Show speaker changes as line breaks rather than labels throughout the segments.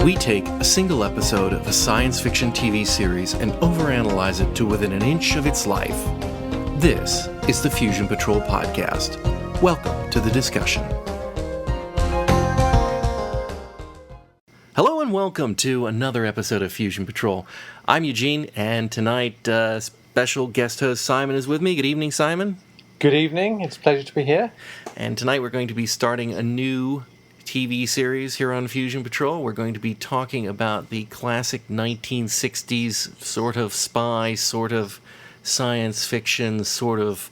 We take a single episode of a science fiction TV series and overanalyze it to within an inch of its life. This is the Fusion Patrol Podcast. Welcome to the discussion. Hello and welcome to another episode of Fusion Patrol. I'm Eugene, and tonight special guest host Simon is with me. Good evening, Simon.
Good evening. It's a pleasure to be here.
And tonight we're going to be starting a new TV series here on Fusion Patrol. We're going to be talking about the classic 1960s sort of spy, sort of science fiction, sort of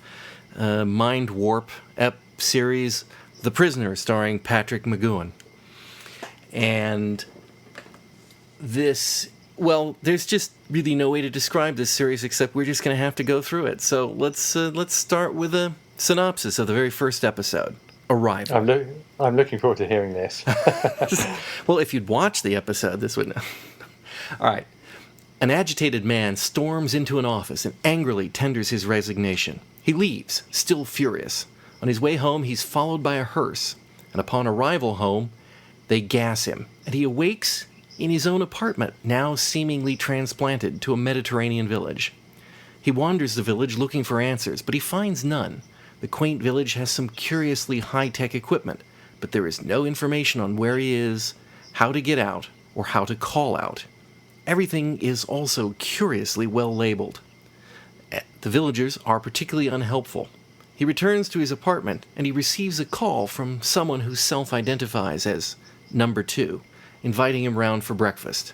mind warp series, The Prisoner, starring Patrick McGoohan. And this, well, there's just really no way to describe this series except we're just going to have to go through it. So let's start with a synopsis of the very first episode, Arrival.
I'm looking forward to hearing this.
Well, if you'd watched the episode, this would know. All right. An agitated man storms into an office and angrily tenders his resignation. He leaves, still furious. On his way home, he's followed by a hearse, and upon arrival home, they gas him, and he awakes in his own apartment, now seemingly transplanted to a Mediterranean village. He wanders the village looking for answers, but he finds none. The quaint village has some curiously high-tech equipment, but there is no information on where he is, how to get out, or how to call out. Everything is also curiously well labeled. The villagers are particularly unhelpful. He returns to his apartment, and he receives a call from someone who self-identifies as Number 2, inviting him round for breakfast.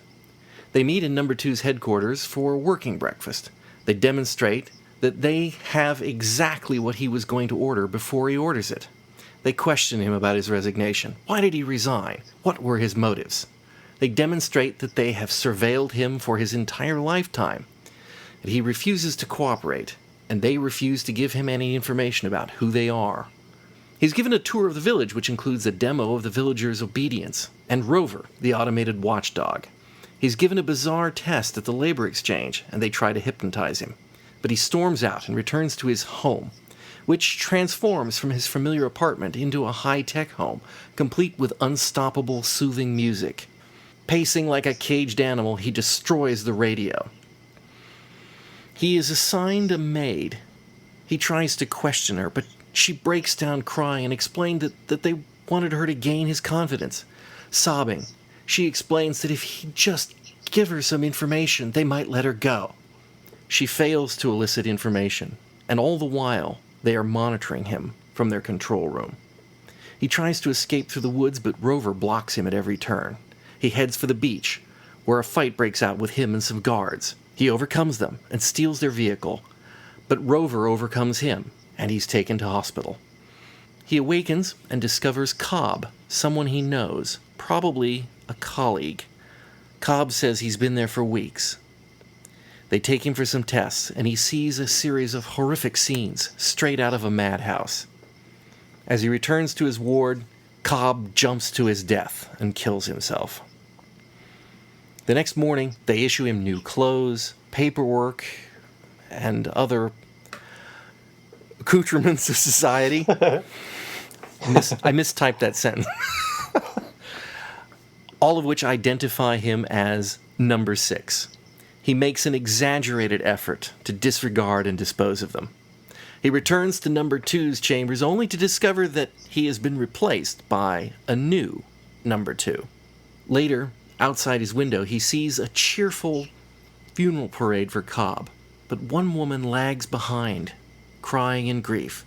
They meet in Number 2's headquarters for working breakfast. They demonstrate that they have exactly what he was going to order before he orders it. They question him about his resignation. Why did he resign? What were his motives? They demonstrate that they have surveilled him for his entire lifetime. And he refuses to cooperate, and they refuse to give him any information about who they are. He's given a tour of the village, which includes a demo of the villagers' obedience, and Rover, the automated watchdog. He's given a bizarre test at the labor exchange, and they try to hypnotize him. But he storms out and returns to his home, which transforms from his familiar apartment into a high-tech home, complete with unstoppable, soothing music. Pacing like a caged animal, he destroys the radio. He is assigned a maid. He tries to question her, but she breaks down crying and explained that they wanted her to gain his confidence. Sobbing, she explains that if he'd just give her some information, they might let her go. She fails to elicit information, and all the while, they are monitoring him from their control room. He tries to escape through the woods, but Rover blocks him at every turn. He heads for the beach, where a fight breaks out with him and some guards. He overcomes them and steals their vehicle, but Rover overcomes him, and he's taken to hospital. He awakens and discovers Cobb, someone he knows, probably a colleague. Cobb says he's been there for weeks. They take him for some tests, and he sees a series of horrific scenes straight out of a madhouse. As he returns to his ward, Cobb jumps to his death and kills himself. The next morning, they issue him new clothes, paperwork, and other accoutrements of society. I mistyped that sentence. All of which identify him as Number 6. He makes an exaggerated effort to disregard and dispose of them. He returns to Number 2's chambers only to discover that he has been replaced by a new Number 2. Later, outside his window, he sees a cheerful funeral parade for Cobb, but one woman lags behind, crying in grief.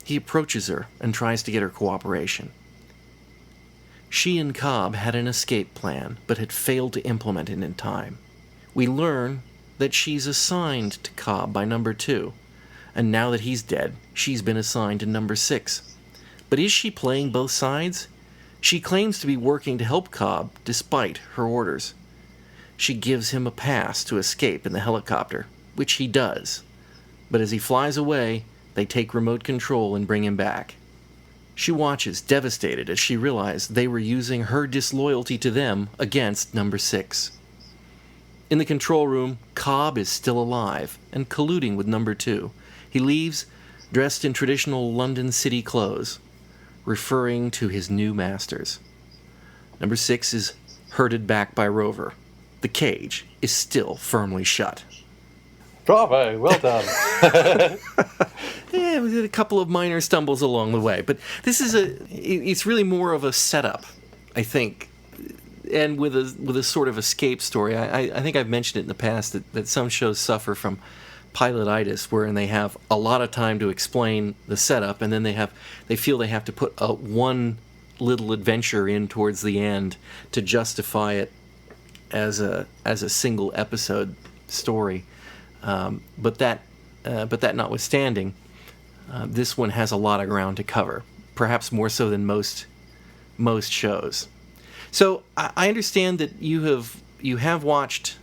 He approaches her and tries to get her cooperation. She and Cobb had an escape plan, but had failed to implement it in time. We learn that she's assigned to Cobb by Number 2, and now that he's dead, she's been assigned to Number 6. But is she playing both sides? She claims to be working to help Cobb despite her orders. She gives him a pass to escape in the helicopter, which he does. But as he flies away, they take remote control and bring him back. She watches, devastated, as she realizes they were using her disloyalty to them against Number 6. In the control room, Cobb is still alive and colluding with Number 2. He leaves, dressed in traditional London city clothes, referring to his new masters. Number 6 is herded back by Rover. The cage is still firmly shut.
Bravo, well done.
Yeah, we did a couple of minor stumbles along the way, but it's really more of a setup, I think, and with a sort of escape story. I think I've mentioned it in the past that some shows suffer from pilotitis, wherein they have a lot of time to explain the setup, and then they feel they have to put one little adventure in towards the end to justify it as a single episode story. But that notwithstanding, this one has a lot of ground to cover, perhaps more so than most shows. So I understand that you have watched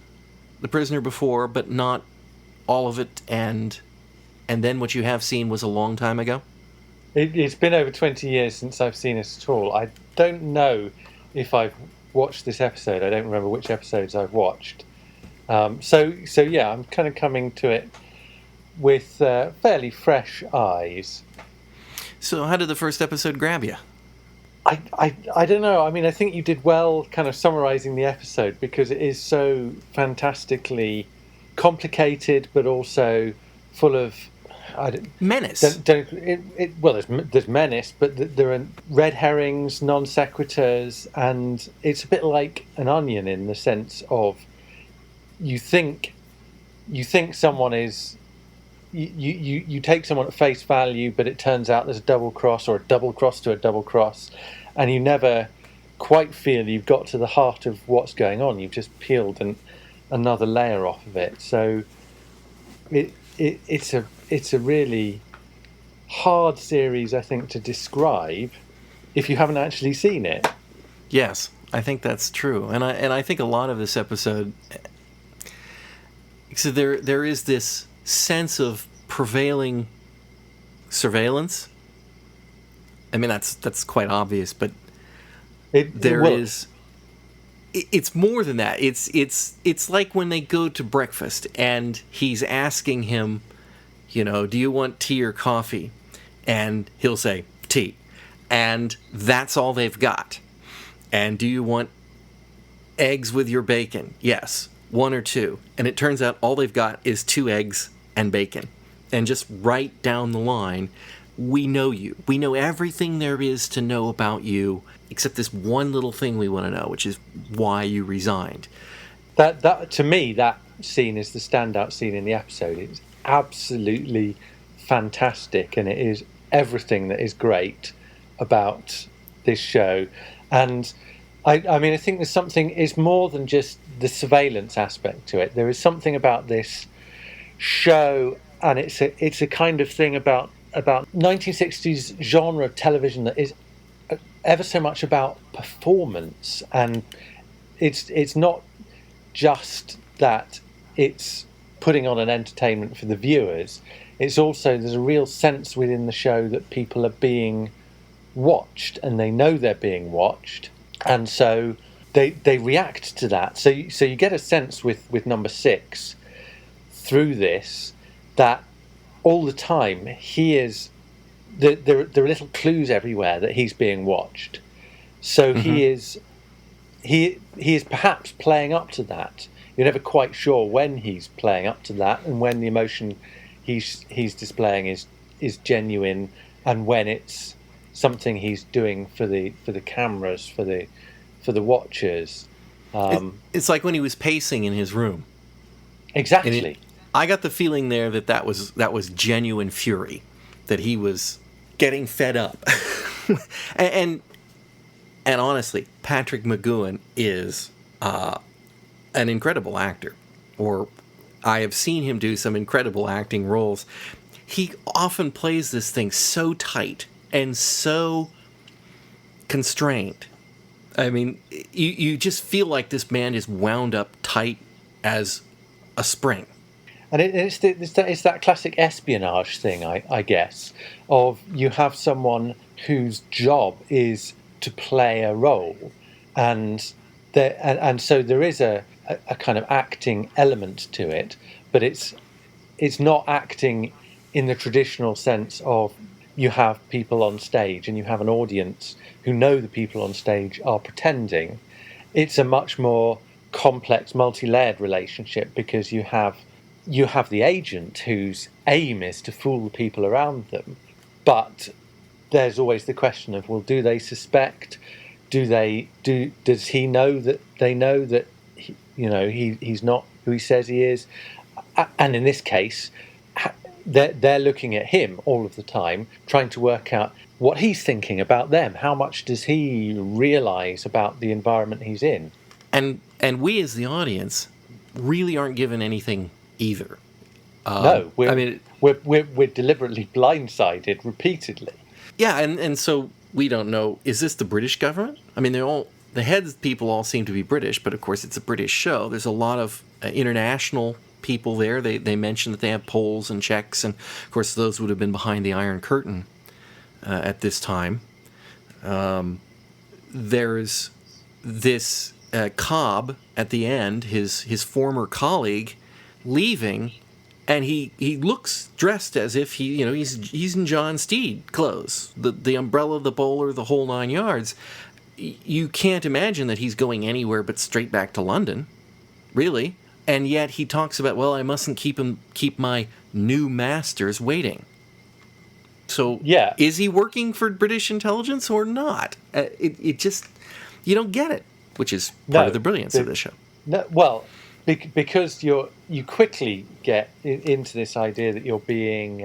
The Prisoner before, but not all of it, and then what you have seen was a long time ago?
It's been over 20 years since I've seen it at all. I don't know if I've watched this episode. I don't remember which episodes I've watched. So yeah, I'm kind of coming to it with fairly fresh eyes.
So how did the first episode grab you?
I don't know. I mean, I think you did well kind of summarising the episode, because it is so fantastically complicated, but also full of
menace.
There's menace, but there are red herrings, non sequiturs, and it's a bit like an onion in the sense of you think someone is. You take someone at face value, but it turns out there's a double cross or a double cross to a double cross, and you never quite feel you've got to the heart of what's going on. You've just peeled another layer off of it. So it's a really hard series, I think, to describe if you haven't actually seen it.
Yes, I think that's true, and I think a lot of this episode. So there is this sense of prevailing surveillance. I mean, that's quite obvious, but it's more than that. It's like when they go to breakfast and he's asking him, do you want tea or coffee? And he'll say tea, and that's all they've got. And do you want eggs with your bacon? Yes, 1 or 2. And it turns out all they've got is 2 eggs and bacon. And just right down the line, we know you. We know everything there is to know about you, except this one little thing we want to know, which is why you resigned.
That to me, that scene is the standout scene in the episode. It's absolutely fantastic, and it is everything that is great about this show. And I mean, I think there's something, it's more than just the surveillance aspect to it. There is something about this show, and it's a kind of thing about 1960s genre television that is ever so much about performance, and it's not just that it's putting on an entertainment for the viewers. It's also, there's a real sense within the show that people are being watched, and they know they're being watched, and so they react to that. So you get a sense with number 6 through this that all the time he is there are little clues everywhere that he's being watched. So he is perhaps playing up to that. You're never quite sure when he's playing up to that, and when the emotion he's displaying is genuine, and when it's something he's doing for the cameras, for the watchers.
It's like when he was pacing in his room.
Exactly.
I got the feeling there that was genuine fury, that he was getting fed up. and honestly, Patrick McGoohan is an incredible actor, or I have seen him do some incredible acting roles. He often plays this thing so tight and so constrained. I mean, you just feel like this man is wound up tight as a spring.
And it's that classic espionage thing, I guess, of you have someone whose job is to play a role, and so there is a kind of acting element to it, but it's not acting in the traditional sense of you have people on stage and you have an audience who know the people on stage are pretending. it's a much more complex, multi-layered relationship, because you have the agent whose aim is to fool the people around them, but there's always the question of, well, do they suspect? Does he know that they know that he's not who he says he is? And in this case, they're looking at him all of the time, trying to work out what he's thinking about them. How much does he realize about the environment he's in?
And we as the audience really aren't given anything either.
No, we're deliberately blindsided repeatedly.
Yeah, and so we don't know, is this the British government? I mean, the head people all seem to be British, but of course it's a British show. There's a lot of international people there. They mention that they have Poles and Czechs, and of course those would have been behind the Iron Curtain at this time. There's this Cobb at the end, his former colleague, leaving, and he looks dressed as if he's in John Steed clothes, the umbrella, the bowler, the whole 9 yards. You can't imagine that he's going anywhere but straight back to London, really. And yet he talks about, well, I mustn't keep my new masters waiting. So
yeah,
is he working for British intelligence or not? It just, you don't get it, which is part of the brilliance of this show.
No, well, because you quickly get into this idea that you're being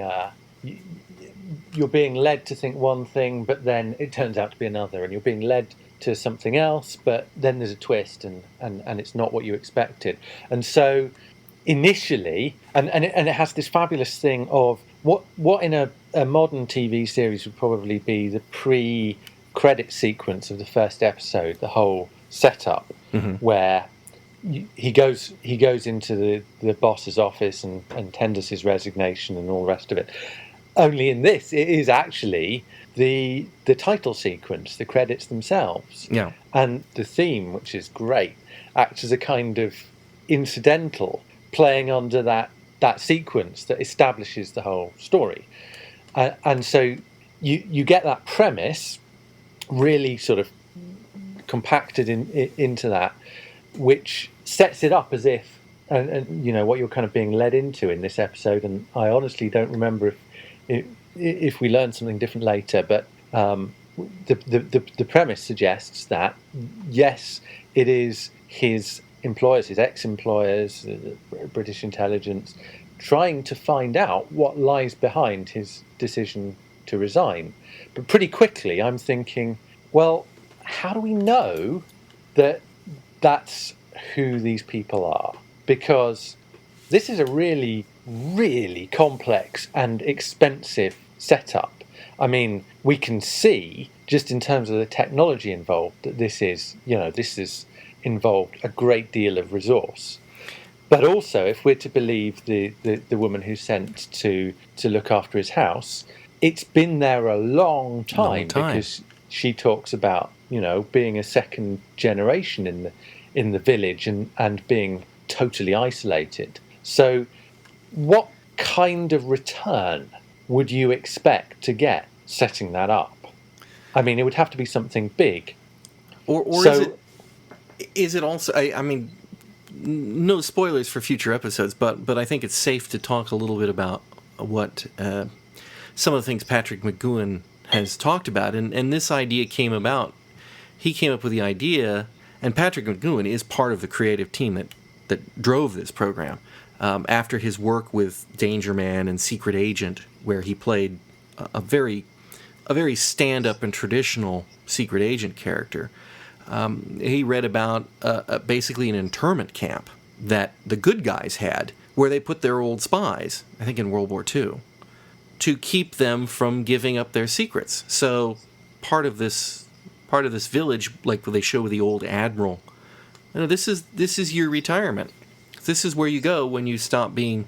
led to think one thing, but then it turns out to be another, and you're being led to something else, but then there's a twist, and it's not what you expected. And so initially, and it has this fabulous thing of what in a modern TV series would probably be the pre-credit sequence of the first episode, the whole setup, where he goes into the boss's office and tenders his resignation and all the rest of it. Only in this, it is actually the title sequence, the credits themselves.
Yeah.
And the theme, which is great, acts as a kind of incidental playing under that sequence that establishes the whole story. And so you get that premise really sort of compacted into that, which sets it up as if, and what you're kind of being led into in this episode. And I honestly don't remember if we learn something different later, but the premise suggests that, yes, it is his employers, his ex-employers, British intelligence, trying to find out what lies behind his decision to resign. But pretty quickly I'm thinking, well, how do we know that that's who these people are? Because this is a really, really complex and expensive setup. I mean, we can see, just in terms of the technology involved, that this is involved a great deal of resource. But also, if we're to believe the woman who's sent to look after his house, it's been there a long time. Because she talks about, being a second generation in the village and being totally isolated. So what kind of return would you expect to get setting that up? I mean, it would have to be something big.
Or so, is it also, I mean, no spoilers for future episodes, but I think it's safe to talk a little bit about what some of the things Patrick McGoohan has talked about. And this idea came about. He came up with the idea, and Patrick McGoohan is part of the creative team that drove this program. After his work with Danger Man and Secret Agent, where he played a very stand-up and traditional secret agent character, he read about basically an internment camp that the good guys had, where they put their old spies, I think in World War II, to keep them from giving up their secrets. So part of this village, like they show with the old admiral, this is your retirement. This is where you go when you stop being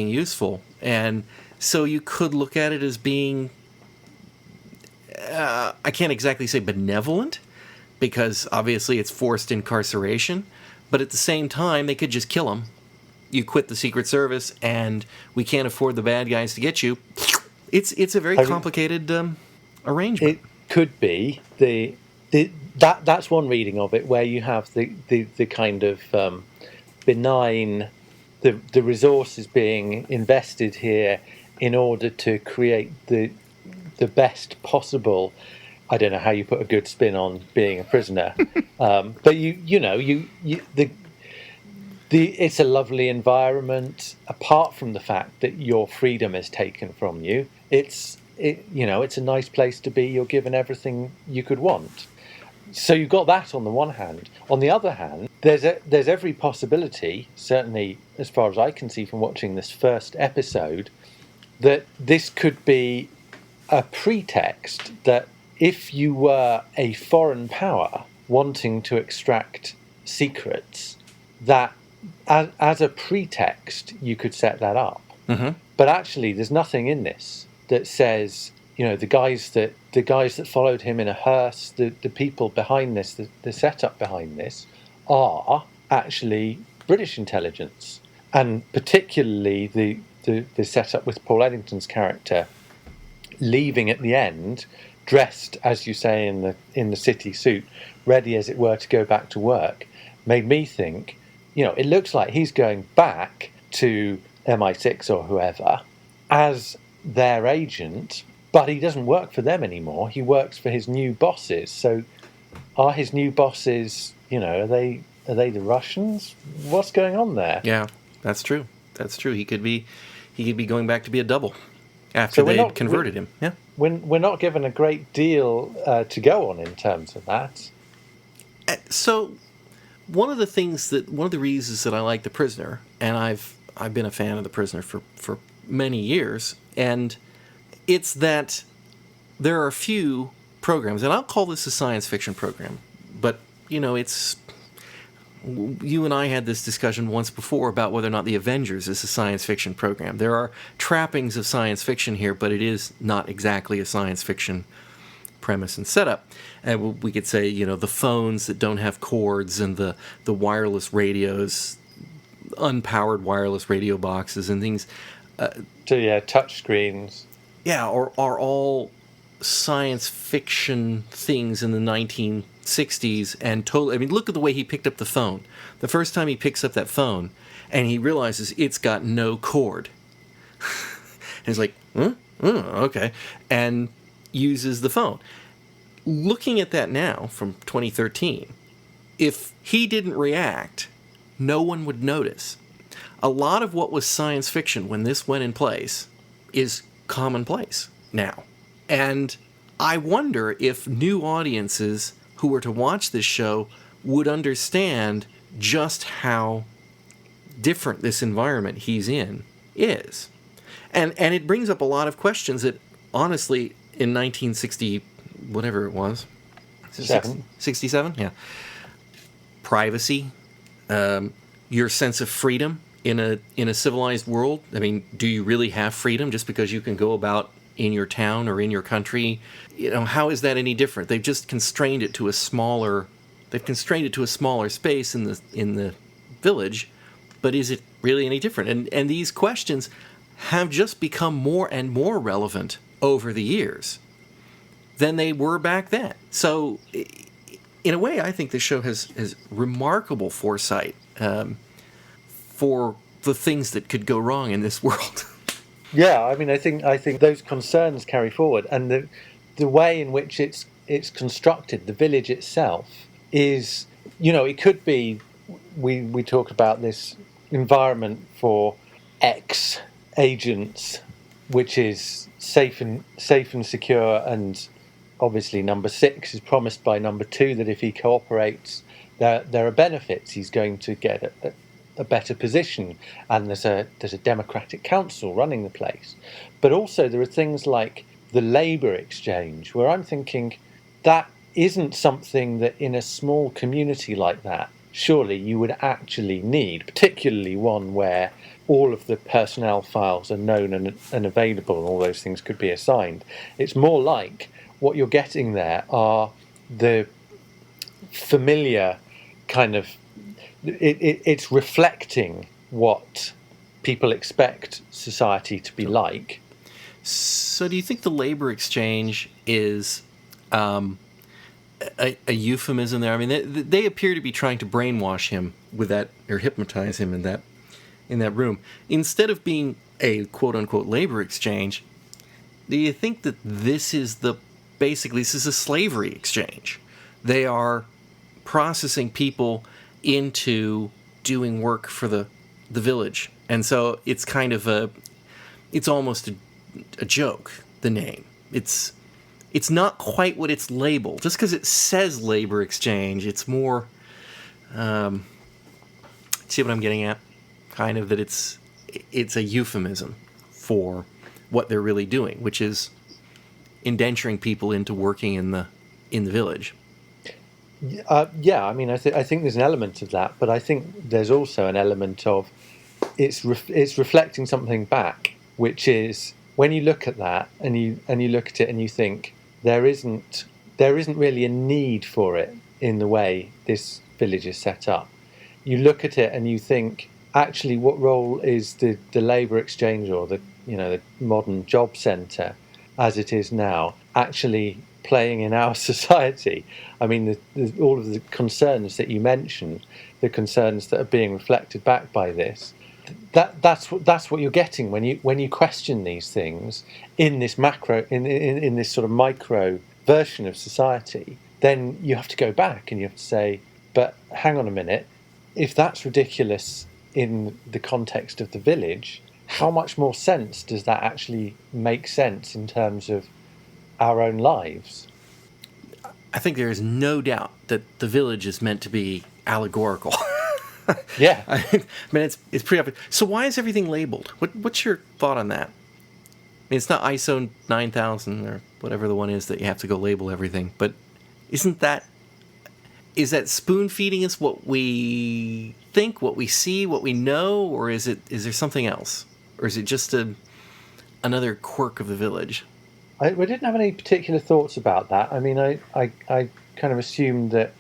useful. And so you could look at it as being, I can't exactly say benevolent, because obviously it's forced incarceration, but at the same time they could just kill him. You quit the Secret Service, and we can't afford the bad guys to get you. It's a very complicated arrangement.
It could be that's one reading of it, where you have the kind of benign, the resources being invested here in order to create the best possible. I don't know how you put a good spin on being a prisoner, but it's a lovely environment. Apart from the fact that your freedom is taken from you, it's a nice place to be. You're given everything you could want. So you've got that on the one hand. On the other hand, there's every possibility, certainly as far as I can see from watching this first episode, that this could be a pretext that if you were a foreign power wanting to extract secrets, that as a pretext you could set that up.
Mm-hmm.
But actually, there's nothing in this that says, the guys that followed him in a hearse, the people behind this, the setup behind this, are actually British intelligence, and particularly the setup with Paul Eddington's character leaving at the end, dressed, as you say, in the city suit, ready as it were to go back to work, made me think, it looks like he's going back to MI6 or whoever as their agent, but he doesn't work for them anymore. He works for his new bosses. So are his new bosses, are they the Russians? What's going on there?
Yeah, that's true. That's true. He could be going back to be a double after they converted him. Yeah.
We're not given a great deal to go on in terms of that.
So one of the reasons that I like The Prisoner, and I've been a fan of The Prisoner for many years, and it's that there are a few programs, and I'll call this a science fiction program, but it's, you and I had this discussion once before about whether or not The Avengers is a science fiction program. There are trappings of science fiction here, but it is not exactly a science fiction premise and setup. And we could say, the phones that don't have cords, and the wireless radios, unpowered wireless radio boxes and things.
Touch screens.
Yeah, are all science fiction things in the 1960s, and totally. I mean, look at the way he picked up the phone. The first time he picks up that phone, and he realizes it's got no cord. And he's like, okay, and uses the phone. Looking at that now from 2013, if he didn't react, no one would notice. A lot of what was science fiction when this went in place is commonplace now. And I wonder if new audiences who were to watch this show would understand just how different this environment he's in is. And it brings up a lot of questions that, honestly, in 1960, whatever it was, 67, yeah, privacy, your sense of freedom in a civilized world. I mean, do you really have freedom just because you can go about in your town or in your country? How is that any different? They've just constrained it to a smaller. They've constrained it to a smaller space in the village, but is it really any different? And these questions have just become more and more relevant over the years than they were back then. So, in a way, I think this show has remarkable foresight for the things that could go wrong in this world.
Yeah, I mean, I think those concerns carry forward, and the way in which it's constructed, the village itself is, it could be. We talk about this environment for ex-agents, which is safe and secure, and obviously number 6 is promised by number 2 that if he cooperates, there are benefits. He's going to get a better position, and there's a democratic council running the place. But also there are things like the labour exchange, where I'm thinking that isn't something that in a small community like that, surely you would actually need, particularly one where all of the personnel files are known and available, and all those things could be assigned. It's more like what you're getting there are the familiar kind of. It's reflecting what people expect society to be like.
So, do you think the labor exchange is a euphemism there. I mean, they appear to be trying to brainwash him with that, or hypnotize him in that room. Instead of being a quote-unquote labor exchange, do you think that this is basically this is a slavery exchange? They are processing people into doing work for the village. And so it's kind of it's almost a joke, the name. It's not quite what it's labeled. Just because it says labor exchange, it's more, see what I'm getting at? Kind of that it's a euphemism for what they're really doing, which is indenturing people into working in the village.
Yeah, I mean, I think there's an element of that, but I think there's also an element of it's reflecting something back, which is when you look at that and you look at it and you think there isn't really a need for it in the way this village is set up. You look at it and you think, actually, what role is the labour exchange or the modern job centre as it is now actually playing in our society? I mean, all of the concerns that you mentioned, the concerns that are being reflected back by this, that's what you're getting when you question these things in this macro, in this sort of micro version of society. Then you have to go back and you have to say, but hang on a minute, if that's ridiculous in the context of the village, how much more sense does that actually make sense in terms of our own lives?
I think there is no doubt that the village is meant to be allegorical.
Yeah.
I mean, it's pretty obvious. So why is everything labeled? What's your thought on that? I mean, it's not ISO 9000 or whatever the one is that you have to go label everything, but is that spoon feeding us what we think, what we see, what we know, or is there something else? Or is it just another quirk of the village?
We didn't have any particular thoughts about that. I mean, I kind of assumed that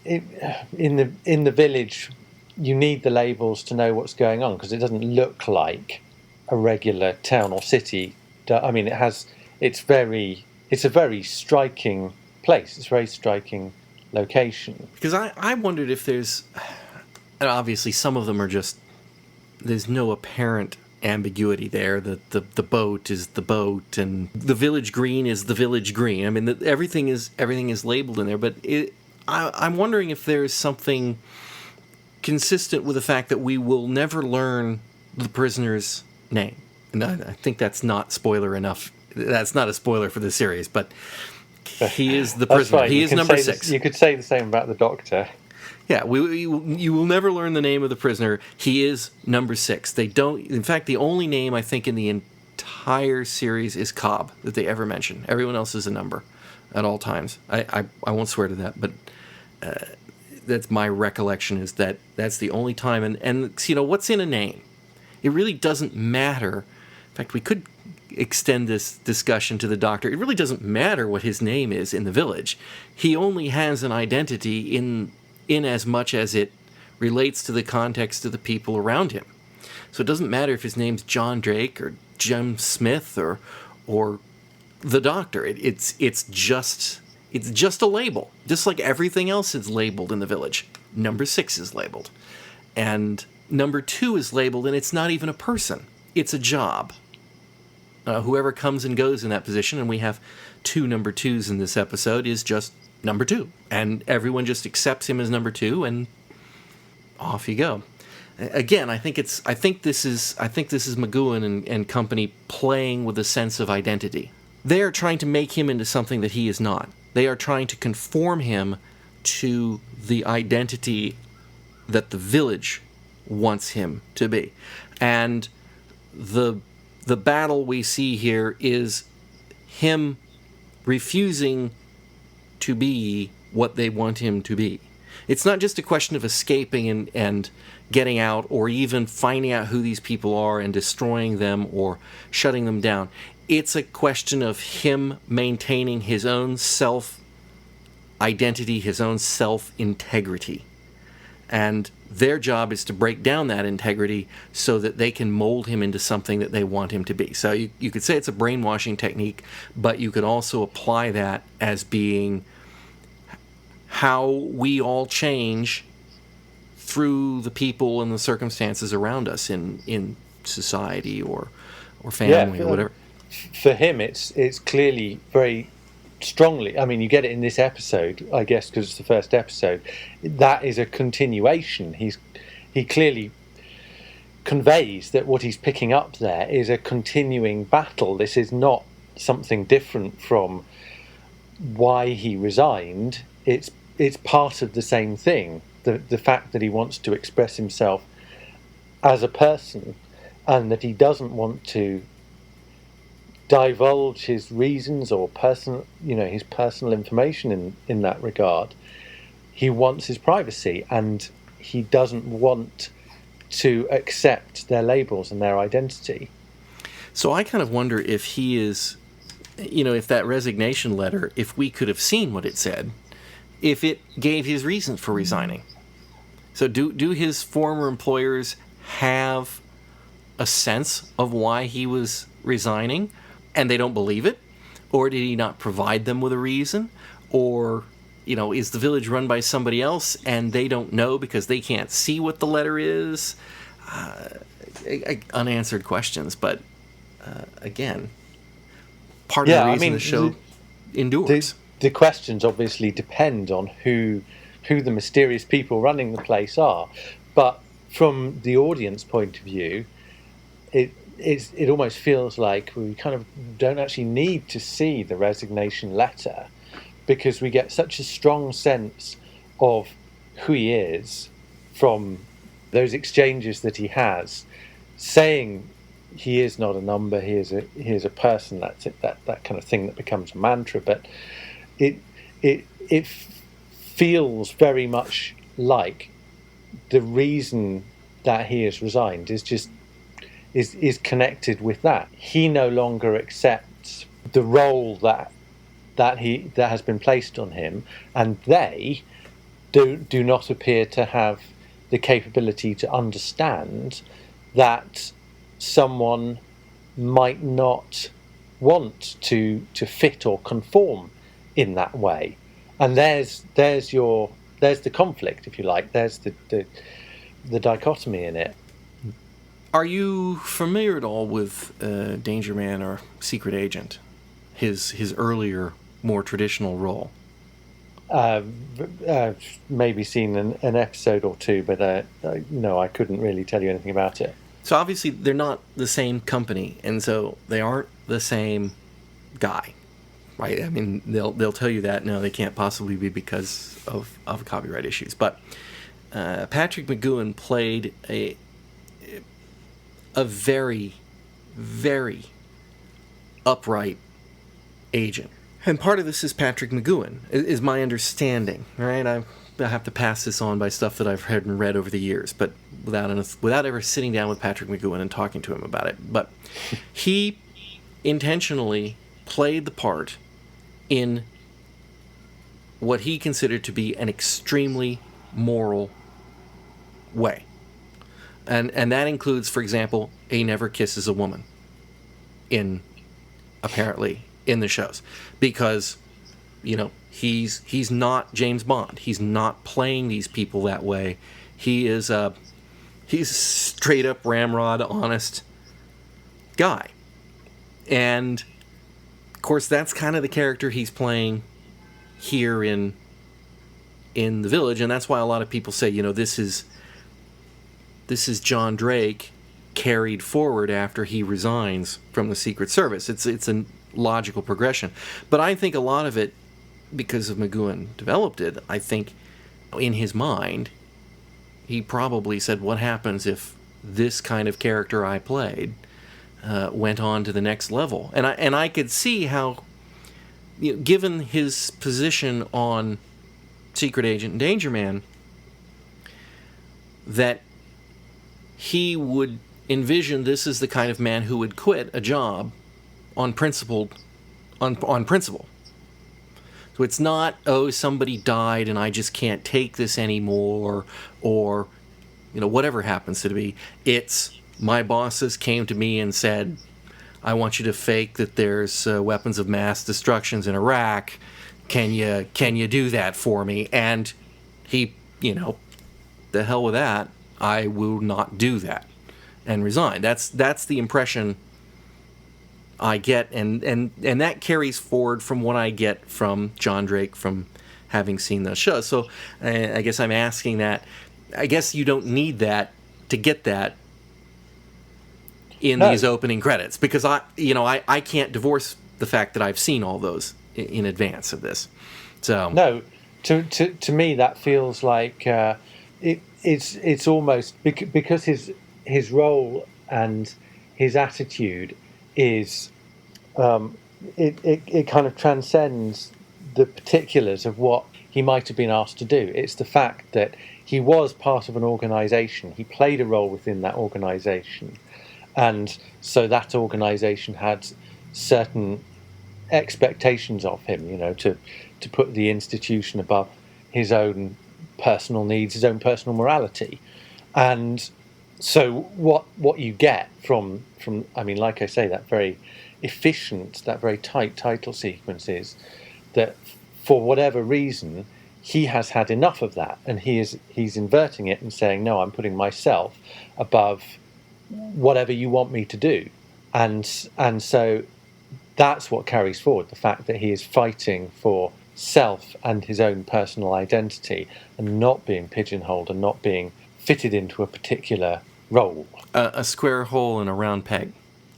in the village you need the labels to know what's going on, because it doesn't look like a regular town or city. I mean, it's a very striking place. It's a very striking location.
Because I wondered if there's, and obviously some of them are just, there's no apparent ambiguity there. The boat is the boat, and the village green is the village green. I mean, everything is labeled in there, but I'm wondering if there's something consistent with the fact that we will never learn the prisoner's name. And I think that's not spoiler enough. That's not a spoiler for the series, but he is the prisoner. He is number 6.
You could say the same about the Doctor.
Yeah, you will never learn the name of the prisoner. He is number 6. They don't. In fact, the only name I think in the entire series is Cobb that they ever mention. Everyone else is a number at all times. I won't swear to that, but that's my recollection. Is that's the only time. And what's in a name? It really doesn't matter. In fact, we could extend this discussion to the Doctor. It really doesn't matter what his name is in the village. He only has an identity in as much as it relates to the context of the people around him. So it doesn't matter if his name's John Drake or Jim Smith or the Doctor. It's just a label, just like everything else is labeled in the village. Number 6 is labeled, and number 2 is labeled, and it's not even a person. It's a job. Whoever comes and goes in that position, and we have 2 number 2s in this episode, is just number 2, and everyone just accepts him as number 2, and off you go. Again, I think this is McGoohan and company playing with a sense of identity. They are trying to make him into something that he is not. They are trying to conform him to the identity that the village wants him to be. And the battle we see here is him refusing to be what they want him to be. It's not just a question of escaping and getting out, or even finding out who these people are and destroying them or shutting them down. It's a question of him maintaining his own self-identity, his own self-integrity. And their job is to break down that integrity so that they can mold him into something that they want him to be. So you could say it's a brainwashing technique, but you could also apply that as being how we all change through the people and the circumstances around us in society or family or whatever.
For him, it's clearly very strongly. I mean, you get it in this episode, I guess, because it's the first episode. That is a continuation. He clearly conveys that what he's picking up there is a continuing battle. This is not something different from why he resigned. It's part of the same thing. The fact that he wants to express himself as a person, and that he doesn't want to divulge his reasons or his personal information in that regard. He wants his privacy, and he doesn't want to accept their labels and their identity.
So I kind of wonder if he is, if that resignation letter, if we could have seen what it said, if it gave his reasons for resigning. So do his former employers have a sense of why he was resigning, and they don't believe it? Or did he not provide them with a reason? Or, is the village run by somebody else and they don't know because they can't see what the letter is? Unanswered questions, but again, part of the reason the show endures.
The questions obviously depend on who the mysterious people running the place are, but from the audience point of view, it almost feels like we kind of don't actually need to see the resignation letter, because we get such a strong sense of who he is from those exchanges that he has, saying he is not a number, he is a person. That's it, that kind of thing that becomes a mantra. But it feels very much like the reason that he has resigned is connected with that. He no longer accepts the role that has been placed on him, and they do not appear to have the capability to understand that someone might not want to fit or conform in that way. And there's the conflict, if you like. There's the dichotomy in it.
Are you familiar at all with Danger Man or Secret Agent? His earlier, more traditional role?
Maybe seen an episode or two, but no, I couldn't really tell you anything about it.
So obviously they're not the same company, and so they aren't the same guy, right? I mean, they'll tell you that no, they can't possibly be because of copyright issues. But Patrick McGoohan played a very, very upright agent. And part of this is Patrick McGoohan, is my understanding, right? I have to pass this on by stuff that I've heard and read over the years, but without ever sitting down with Patrick McGoohan and talking to him about it. But he intentionally played the part in what he considered to be an extremely moral way. And that includes, for example, he never kisses a woman apparently in the shows, because he's not James Bond. He's not playing these people that way. He's a straight up ramrod, honest guy. And of course that's kind of the character he's playing here in the village, and that's why a lot of people say, this is John Drake carried forward after he resigns from the Secret Service. It's a logical progression. But I think a lot of it, because of McGoohan developed it, I think in his mind, he probably said, what happens if this kind of character I played went on to the next level? And I could see how, given his position on Secret Agent and Danger Man, that he would envision this as the kind of man who would quit a job on principle. So it's not, somebody died and I just can't take this anymore, or whatever happens to be. It's, my bosses came to me and said, I want you to fake that there's weapons of mass destructions in Iraq can you do that for me? And he, the hell with that. I will not do that, and resign. That's the impression I get, and that carries forward from what I get from John Drake from having seen those shows. So I guess I'm asking that. I guess you don't need that to get that in these opening credits, because I can't divorce the fact that I've seen all those in advance of this. So
no, to me that feels like it's almost because his role and his attitude is it kind of transcends the particulars of what he might have been asked to do. It's the fact that he was part of an organisation. He played a role within that organisation, and so that organisation had certain expectations of him, to put the institution above his own personal needs, his own personal morality. And so what you get from I mean, like I say, that very efficient, that very tight title sequence is that for whatever reason he has had enough of that, and he's inverting it and saying, no, I'm putting myself above whatever you want me to do. And so that's what carries forward, the fact that he is fighting for self and his own personal identity, and not being pigeonholed and not being fitted into a particular role.
A square hole in a round peg.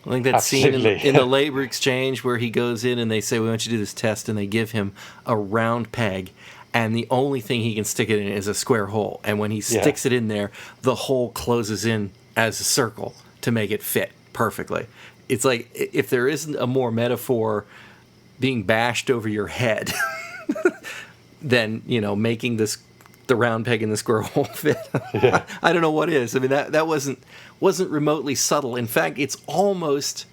I think that
Absolutely.
scene in the labor exchange where he goes in and they say, we want you to do this test, and they give him a round peg, and the only thing he can stick it in is a square hole. And when he sticks it in there, the hole closes in as a circle to make it fit perfectly. It's like, if there isn't a more metaphor being bashed over your head than, making the round peg in the square hole fit.
Yeah.
I don't know what is. I mean, that wasn't remotely subtle. In fact, it's almost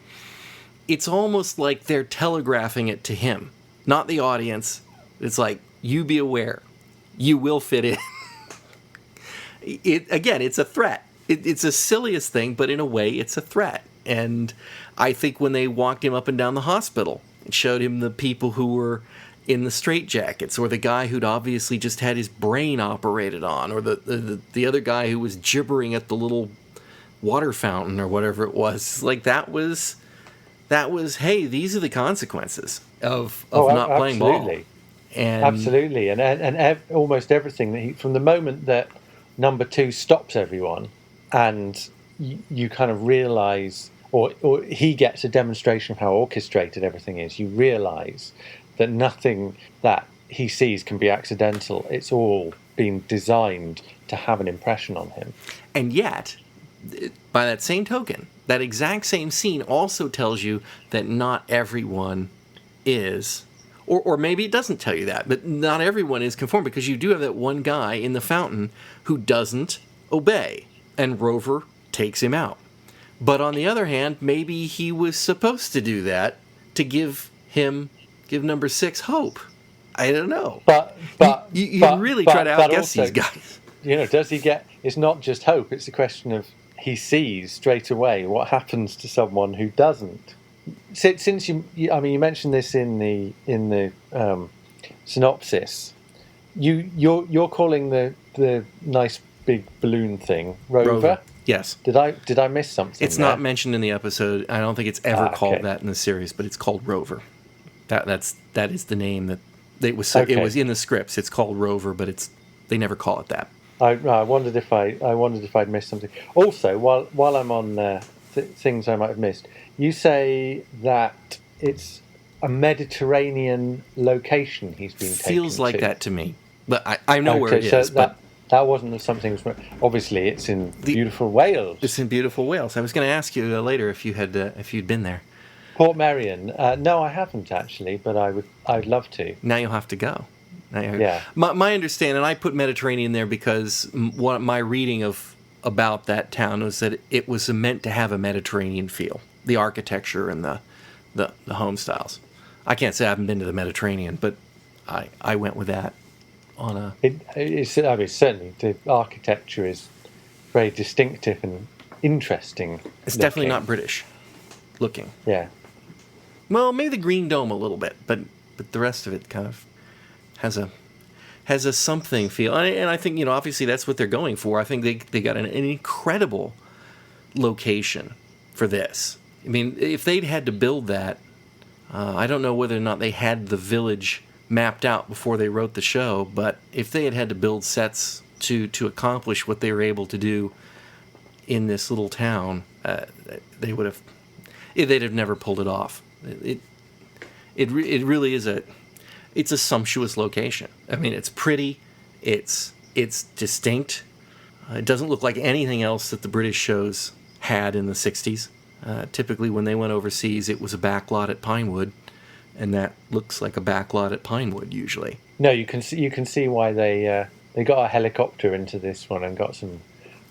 like they're telegraphing it to him, not the audience. It's like, you be aware, you will fit in. It's a threat. It's the silliest thing, but in a way, it's a threat. And I think when they walked him up and down the hospital and showed him the people who were in the straitjackets, or the guy who'd obviously just had his brain operated on, or the other guy who was gibbering at the little water fountain or whatever it was, like that was hey, these are the consequences of not playing ball. And
absolutely, and almost everything that from the moment that number 2 stops everyone, and you kind of realise, or he gets a demonstration of how orchestrated everything is. You realise that nothing that he sees can be accidental. It's all been designed to have an impression on him.
And yet, by that same token, that exact same scene also tells you that not everyone is, or maybe it doesn't tell you that, but not everyone is conformed, because you do have that one guy in the fountain who doesn't obey, and Rover takes him out. But on the other hand, maybe he was supposed to do that to give number 6 hope. I don't know.
But
you really try to outguess these guys.
Does he get? It's not just hope. It's a question of he sees straight away what happens to someone who doesn't. Since you mentioned this in the synopsis. You're calling the nice big balloon thing Rover?
Yes.
Did I miss something?
It's not mentioned in the episode. I don't think it's ever called that in the series, but it's called Rover. That is the name that it was. It was in the scripts. It's called Rover, but they never call it that.
I wondered if I'd missed something. Also, while I'm on things I might have missed, you say that it's a Mediterranean location he's been taken to.
Feels like that to me, but I know where it is.
But that wasn't something. Obviously, it's in beautiful Wales.
It's in beautiful Wales. I was going to ask you later if you'd been there.
Portmeirion. No, I haven't actually, but I'd love to.
Now you'll have to go.
Yeah.
My understanding, I put Mediterranean there because my reading about that town was that it was meant to have a Mediterranean feel, the architecture and the home styles. I can't say I haven't been to the Mediterranean, but I went with that on a.
Certainly the architecture is very distinctive and interesting.
It's definitely not British looking.
Yeah.
Well, maybe the Green Dome a little bit, but the rest of it kind of. has a something feel, and I think obviously that's what they're going for. I think they got an incredible location for this. I mean, if they'd had to build that, I don't know whether or not they had the village mapped out before they wrote the show, but if they had to build sets to accomplish what they were able to do in this little town, they'd have never pulled it off. It really is it's a sumptuous location. I mean, it's pretty, it's distinct. It doesn't look like anything else that the British shows had in the 60s. Typically, when they went overseas, it was a backlot at Pinewood, and that looks like a backlot at Pinewood usually.
No, you can see why they got a helicopter into this one and got some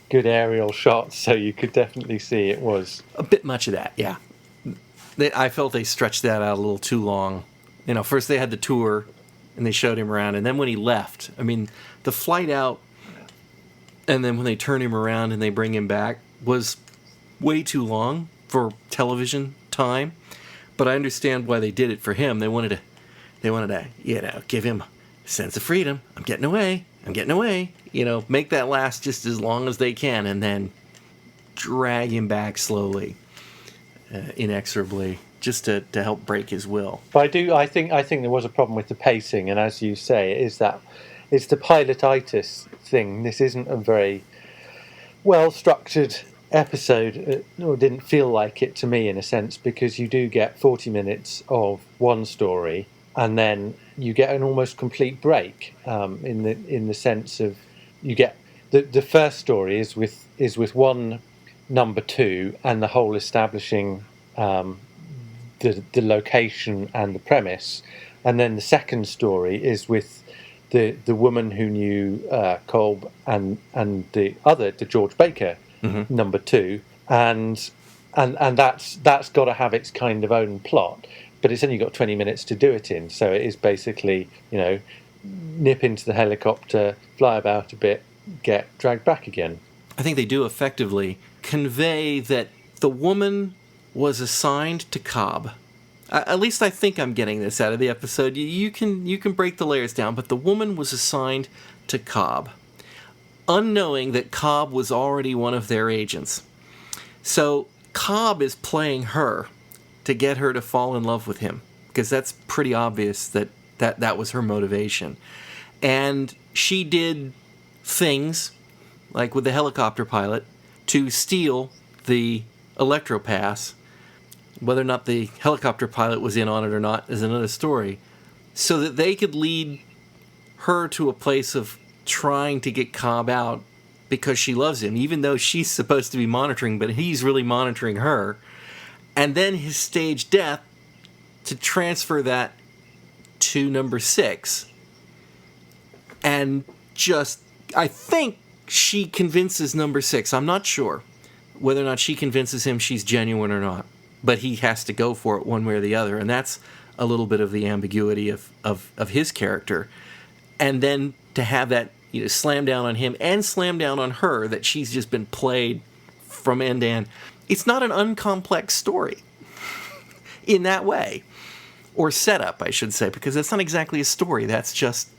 good aerial shots, so you could definitely see it was
a bit much of that. Yeah, I felt they stretched that out a little too long. First they had the tour, and they showed him around, and then when he left, I mean, the flight out, and then when they turn him around and they bring him back was way too long for television time. But I understand why they did it for him. They wanted to, give him a sense of freedom. I'm getting away. Make that last just as long as they can, and then drag him back slowly, inexorably, just to help break his will.
But I think there was a problem with the pacing, and as you say, it's the pilotitis thing. This isn't a very well structured episode, or didn't feel like it to me in a sense, because you do get 40 minutes of one story, and then you get an almost complete break in the sense of you get the first story is with one number two and the whole establishing the location and the premise, and then the second story is with the woman who knew Kolb and the George Baker number two, and that's got to have its kind of own plot, but it's only got 20 minutes to do it in, so it is basically nip into the helicopter, fly about a bit, get dragged back again.
I think they do effectively convey that the woman was assigned to Cobb. At least I think I'm getting this out of the episode. You can break the layers down, but the woman was assigned to Cobb, unknowing that Cobb was already one of their agents. So Cobb is playing her to get her to fall in love with him, because that's pretty obvious that was her motivation. And she did things, like with the helicopter pilot, to steal the electropass. Whether or not the helicopter pilot was in on it or not is another story, so that they could lead her to a place of trying to get Cobb out because she loves him, even though she's supposed to be monitoring, but he's really monitoring her. And then his stage death to transfer that to number 6. And I think she convinces number 6. I'm not sure whether or not she convinces him she's genuine or not, but he has to go for it one way or the other, and that's a little bit of the ambiguity of his character. And then to have that slam down on him and slam down on her, that she's just been played from end to end. It's not an uncomplex story in that way, or setup, I should say, because that's not exactly a story. That's just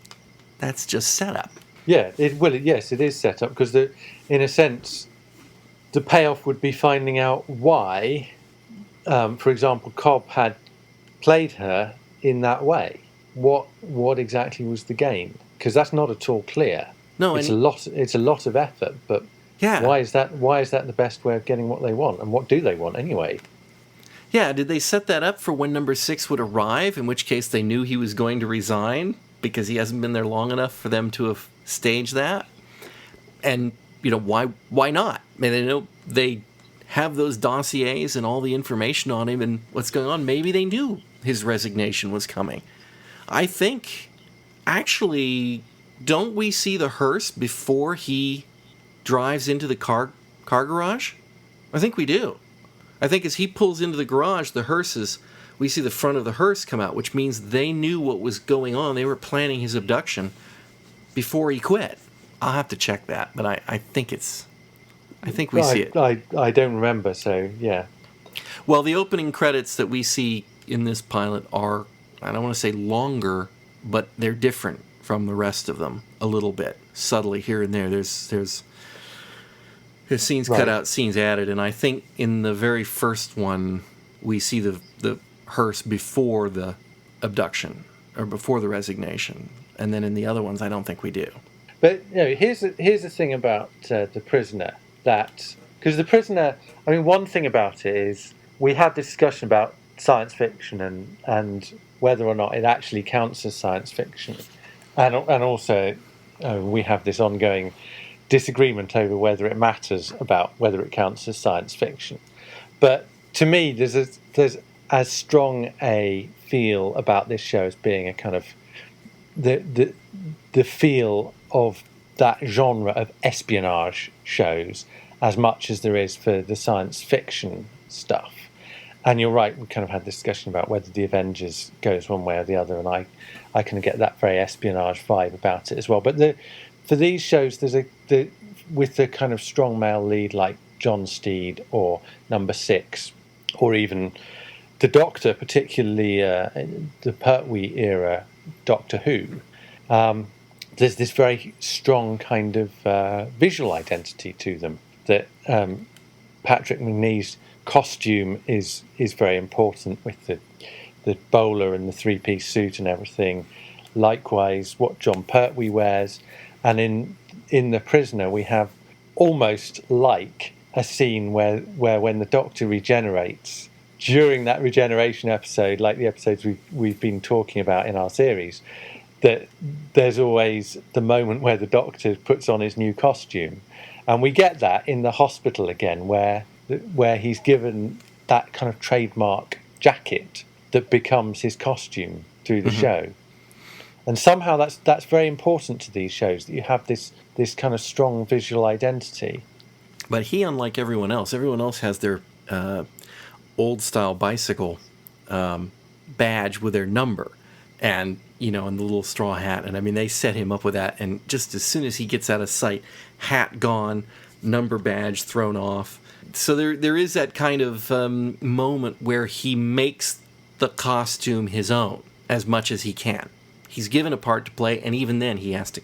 setup.
Yeah, yes, it is set up, because in a sense, the payoff would be finding out why, for example, Cobb had played her in that way. What exactly was the game? Because that's not at all clear. No, it's a lot of effort, but yeah, why is that the best way of getting what they want, and what do they want anyway?
Yeah, did they set that up for when number 6 would arrive, in which case they knew he was going to resign because he hasn't been there long enough for them to have staged that? And why not? I mean, they have those dossiers and all the information on him and what's going on. Maybe they knew his resignation was coming. I think, actually, don't we see the hearse before he drives into the car garage? I think we do. I think as he pulls into the garage, we see the front of the hearse come out, which means they knew what was going on. They were planning his abduction before he quit. I'll have to check that, but I think we see it.
I don't remember, so yeah.
Well, the opening credits that we see in this pilot are, I don't want to say longer but they're different from the rest of them a little bit, subtly here and there. There's scenes cut out, scenes added, and I think in the very first one we see the hearse before the abduction or before the resignation, and then in the other ones I don't think we do.
But here's the thing about The Prisoner, that because The Prisoner, I mean, one thing about it is we had this discussion about science fiction and whether or not it actually counts as science fiction, and also we have this ongoing disagreement over whether it matters about whether it counts as science fiction. But to me, there's as strong a feel about this show as being a kind of the feel of that genre of espionage shows as much as there is for the science fiction stuff. And you're right, we kind of had this discussion about whether the Avengers goes one way or the other, and I kind of get that very espionage vibe about it as well. But for these shows, there's with the kind of strong male lead like John Steed or Number 6, or even the Doctor, particularly the Pertwee era Doctor Who, there's this very strong kind of visual identity to them that Patrick McGoohan's costume is very important, with the bowler and the three-piece suit and everything. Likewise, what John Pertwee wears, and in The Prisoner we have almost like a scene where when the Doctor regenerates, during that regeneration episode, like the episodes we've been talking about in our series, that there's always the moment where the Doctor puts on his new costume, and we get that in the hospital again, where he's given that kind of trademark jacket that becomes his costume through the show. And somehow that's very important to these shows, that you have this kind of strong visual identity.
But he, unlike everyone else has their old-style bicycle badge with their number, and and the little straw hat. And I mean, they set him up with that, and just as soon as he gets out of sight, hat gone, number badge thrown off. So there is that kind of moment where he makes the costume his own as much as he can. He's given a part to play, and even then he has to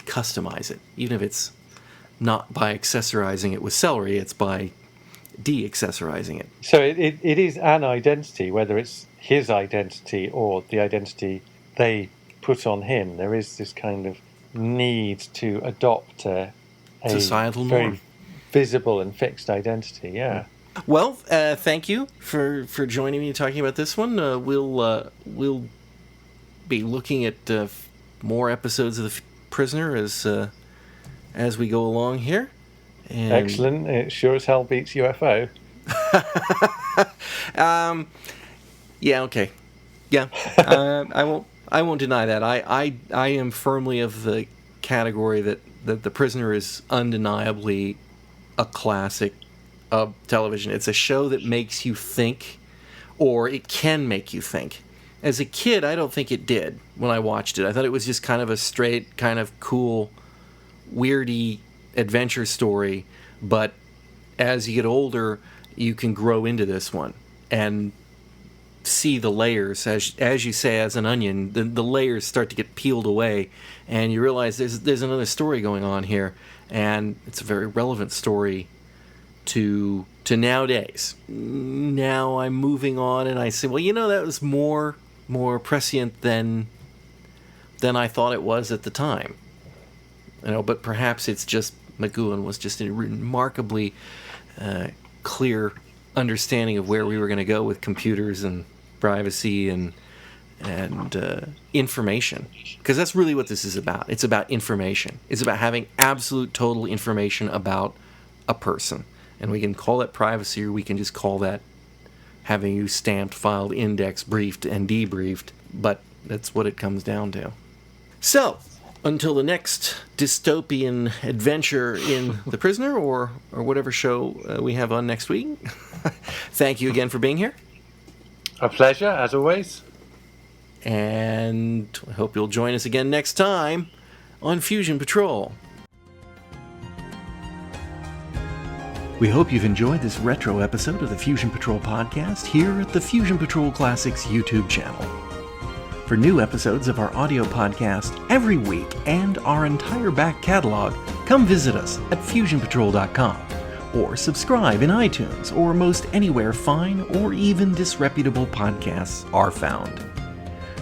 customize it. Even if it's not by accessorizing it with celery, it's by de-accessorizing it.
So it is an identity, whether it's his identity or the identity they put on him. There is this kind of need to adopt a
societal
very
norm,
visible and fixed identity. Yeah.
Well, thank you for joining me and talking about this one. We'll be looking at more episodes of The Prisoner as we go along here. And
excellent. It sure as hell beats UFO.
Yeah. Okay. Yeah. I won't deny that. I am firmly of the category that The Prisoner is undeniably a classic of television. It's a show that makes you think, or it can make you think. As a kid, I don't think it did when I watched it. I thought it was just kind of a straight, kind of cool, weirdy adventure story. But as you get older, you can grow into this one and see the layers. As you say, as an onion, the layers start to get peeled away, and you realize there's another story going on here, and it's a very relevant story to nowadays. Now I'm moving on, and I say, well, that was more prescient than I thought it was at the time. But perhaps it's just McGoohan was just a remarkably clear understanding of where we were going to go with computers and privacy and information, because that's really what this is about. It's about information. It's about having absolute total information about a person, and we can call that privacy, or we can just call that having you stamped, filed, indexed, briefed, and debriefed, but that's what it comes down to. So, until the next dystopian adventure in The Prisoner, or whatever show we have on next week, thank you again for being here.
A pleasure, as always.
And I hope you'll join us again next time on Fusion Patrol. We hope you've enjoyed this retro episode of the Fusion Patrol podcast here at the Fusion Patrol Classics YouTube channel. For new episodes of our audio podcast every week and our entire back catalog, come visit us at fusionpatrol.com or subscribe in iTunes or most anywhere fine or even disreputable podcasts are found.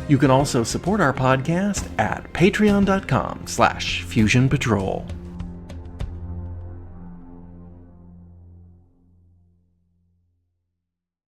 You can also support our podcast at patreon.com/fusionpatrol.